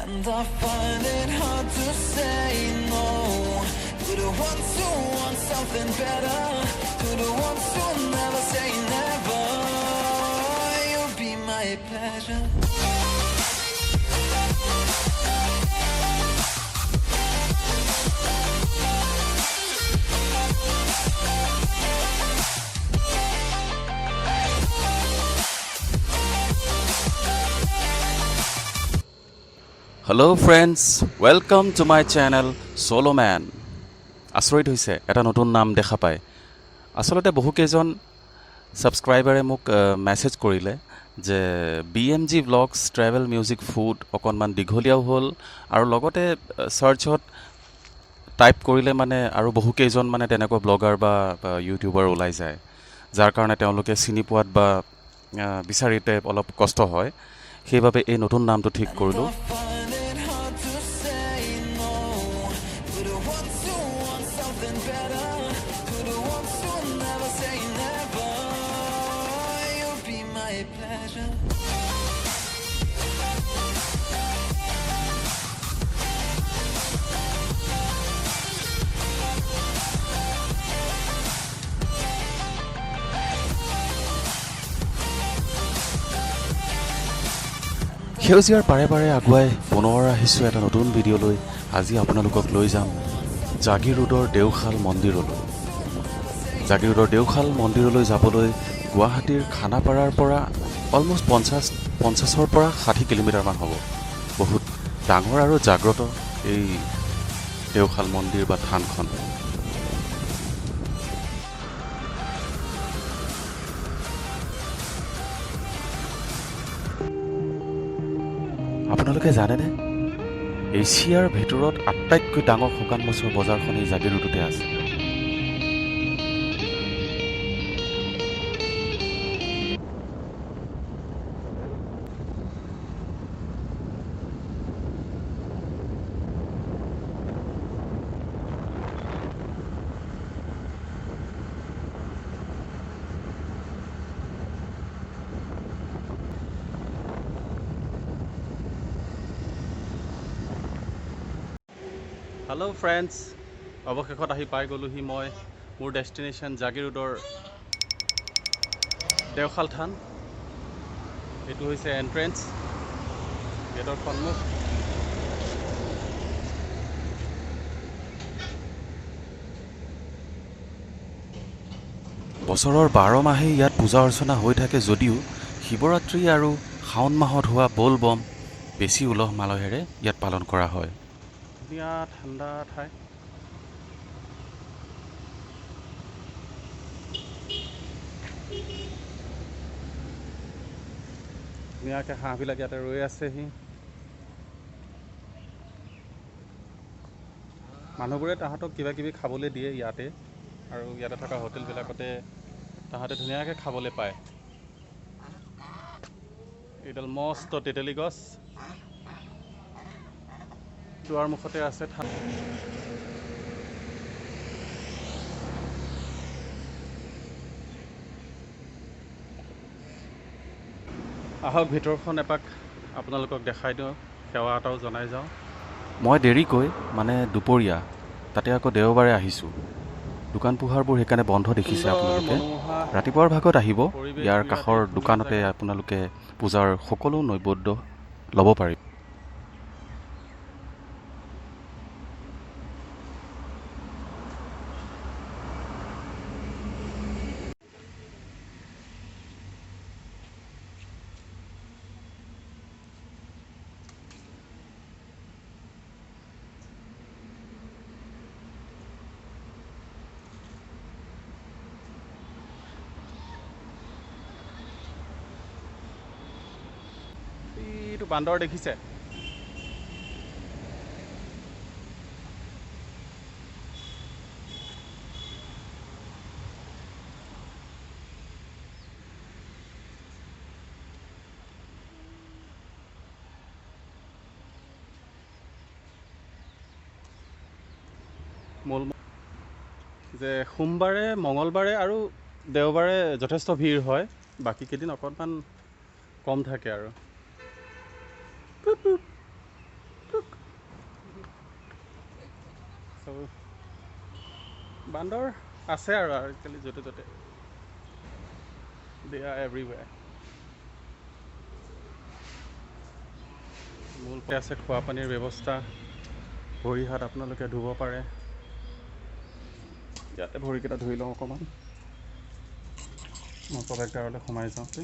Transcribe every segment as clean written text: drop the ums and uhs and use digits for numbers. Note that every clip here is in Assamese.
And I find it hard to say no to the ones who want something better, to the ones who never say never. You'll be my pleasure. Hello friends, welcome to my channel Solo Man. আচৰিত হৈছে এটা নতুন নাম দেখা পায়। আসলতে বহুকেইজন ছাবস্ক্ৰাইবাৰে মোক মেছেজ কৰিলে যে BMG Vlogs travel music food অকণমান দীঘলীয়াও হ'ল আৰু লগতে সাৰ্চত টাইপ কৰিলে মানে আৰু বহুকেইজন মানে তেনেকুৱা ব্লগাৰ বা ইউটিউবাৰ ওলাই যায়, যাৰ কাৰণে তেওঁলোকে চিনি পোৱাত বা বিচাৰিতে অলপ কষ্ট হয়। সেইবাবে এই নতুন নামটো ঠিক কৰিলোঁ। সেউজীয়াৰ পাৰে পাৰে আগুৱাই পুনৰ আহিছোঁ এটা নতুন ভিডিঅ' লৈ। আজি আপোনালোকক লৈ যাম জাগিৰোডৰ দেওশাল মন্দিৰলৈ। জাগিৰোডৰ দেওশাল মন্দিৰলৈ যাবলৈ গুৱাহাটীৰ খানাপাৰাৰ পৰা অলমষ্ট 50-ৰ পৰা 60 কিলোমিটাৰমান হ'ব। বহুত ডাঙৰ আৰু জাগ্ৰত এই দেওশাল মন্দিৰ বা থানখন। আপোনালোকে জানেনে এছিয়াৰ ভিতৰত আটাইতকৈ ডাঙৰ শুকান মাছৰ বজাৰখন এই জাগিৰোডতে আছে। হেল্ল' ফ্ৰেণ্ডছ, অৱশেষত আহি পাই গ'লোহি মই মোৰ ডেষ্টিনেশ্যন জাগিৰোডৰ দেওশাল থান। এইটো হৈছে এণ্ট্ৰেঞ্চ, গেটৰ সন্মুখ। বছৰৰ 12 মাহেই ইয়াত পূজা অৰ্চনা হৈ থাকে যদিও শিৱৰাত্ৰি আৰু শাওণ মাহত হোৱা বল বম বেছি উলহ মালহেৰে ইয়াত পালন কৰা হয়। ধুনীয়া ঠাণ্ডা ঠাই। ধুনীয়াকৈ হাঁহবিলাক ইয়াতে ৰৈ আছেহি। মানুহবোৰে তাহাঁতক কিবা কিবি খাবলৈ দিয়ে ইয়াতে, আৰু ইয়াতে থকা হোটেলবিলাকতে তাহাঁতে ধুনীয়াকৈ খাবলৈ পায়। এইডাল মস্ত তেতেলী গছ দুৱাৰ মুখতে আছে। আহক ভিতৰখন এপাক আপোনালোকক দেখাই দিওঁ, সেৱা এটাও জনাই যাওঁ। মই দেৰিকৈ মানে দুপৰীয়া, তাতে আকৌ দেওবাৰে আহিছোঁ। দোকান পোহাৰবোৰ সেইকাৰণে বন্ধ দেখিছে আপোনালোকে। ৰাতিপুৱাৰ ভাগত আহিব, ইয়াৰ কাষৰ দোকানতে আপোনালোকে পূজাৰ সকলো নৈবেদ্য ল'ব পাৰিব। এইটো বান্দৰ দেখিছে? যে সোমবাৰে, মঙলবাৰে আৰু দেওবাৰে যথেষ্ট ভিৰ হয়, বাকী কেইদিন অকণমান কম থাকে আৰু। বান্দৰ আছে আৰু আজিকালি য'তে ত'তে দে আৰ এভৰিৱেৰ মূলতে আছে খোৱা পানীৰ ব্যৱস্থা ভৰি হাত আপোনালোকে ধুব পাৰে ইয়াতে ভৰিকেইটা ধুই লওঁ অকণমান মই প্ৰৱেশদ্বাৰলৈ সোমাই যাওঁতে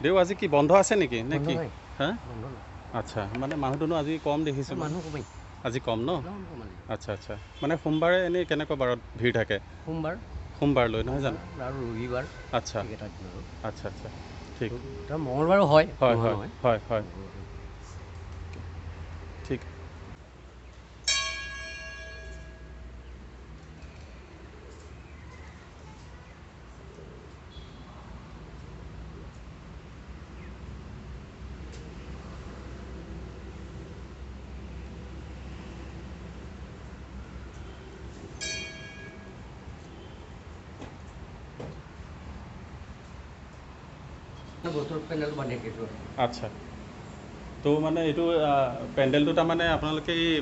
দেউ আজি কি বন্ধ আছে নেকি নে কি হা আচ্ছা মানে মানুহ দুনো আজি কম দেখিছোঁ আজি কম ন আচ্ছা আচ্ছা মানে সোমবাৰে এনেই কেনেকুৱা বাৰত ভিৰ থাকে সোমবাৰ লৈ নহয় জানো আৰু ৰবিবাৰ আচ্ছা আচ্ছা আচ্ছা ঠিক মঙলবাৰো হয় হয় হয় হয় হয় ঠিক আচ্ছা তো মানে এইটো পেণ্ডেলটো তাৰমানে আপোনালোকে এই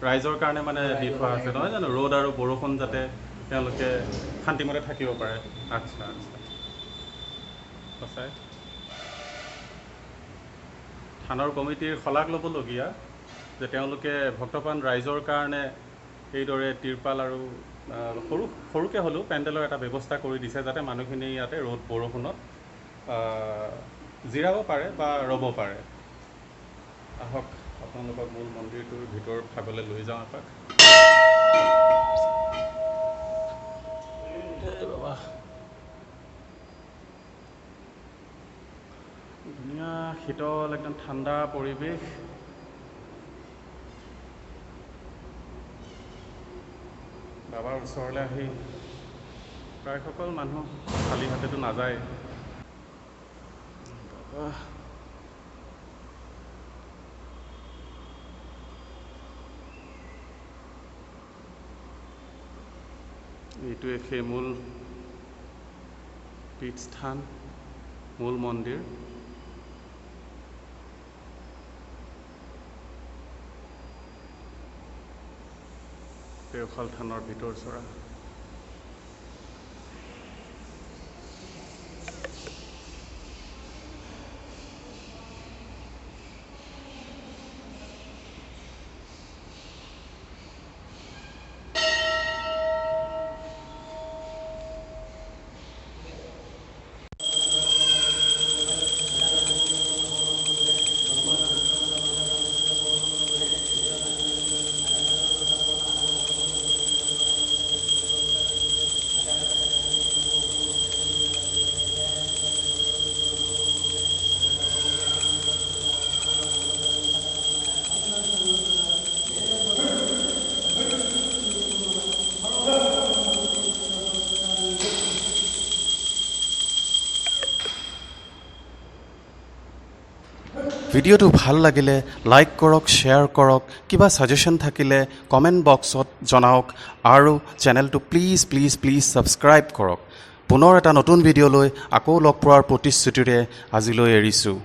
ৰাইজৰ কাৰণে মানে দি থোৱা আছে নহয় জানো ৰ'দ আৰু বৰষুণ যাতে তেওঁলোকে শান্তিমতে থাকিব পাৰে আচ্ছা আচ্ছা সঁচাই থানৰ কমিটিৰ শলাগ ল'বলগীয়া যে তেওঁলোকে ভক্তপ্ৰাণ ৰাইজৰ কাৰণে এইদৰে তিৰপাল আৰু সৰুকৈ হ'লেও পেণ্ডেলৰ এটা ব্যৱস্থা কৰি দিছে যাতে মানুহখিনি ইয়াতে ৰ'দ বৰষুণত জিৰাব পাৰে বা ৰ'ব পাৰে আহক আপোনালোকক মূল মন্দিৰটোৰ ভিতৰ ভাগলৈ লৈ যাওঁ এপাক বাবা ধুনীয়া শীতল একদম ঠাণ্ডা পৰিৱেশ বাবাৰ ওচৰলৈ আহি প্ৰায়সকল মানুহ খালী হাতেতো নাযায় এইটোৱে সেই মূল পীঠস্থান মূল মন্দিৰ দেওশাল থানৰ ভিতৰ চৰা ভিডিঅ'টো ভাল লাগিলে লাইক কৰক শ্বেয়াৰ কৰক কিবা ছাজেশ্যন থাকিলে কমেণ্ট বক্সত জনাওক আৰু চেনেলটো প্লিজ প্লিজ প্লিজ ছাবস্ক্ৰাইব কৰক পুনৰ এটা নতুন ভিডিঅ' লৈ আকৌ লগ পোৱাৰ প্ৰতিশ্ৰুতিৰে আজিলৈ এৰিছোঁ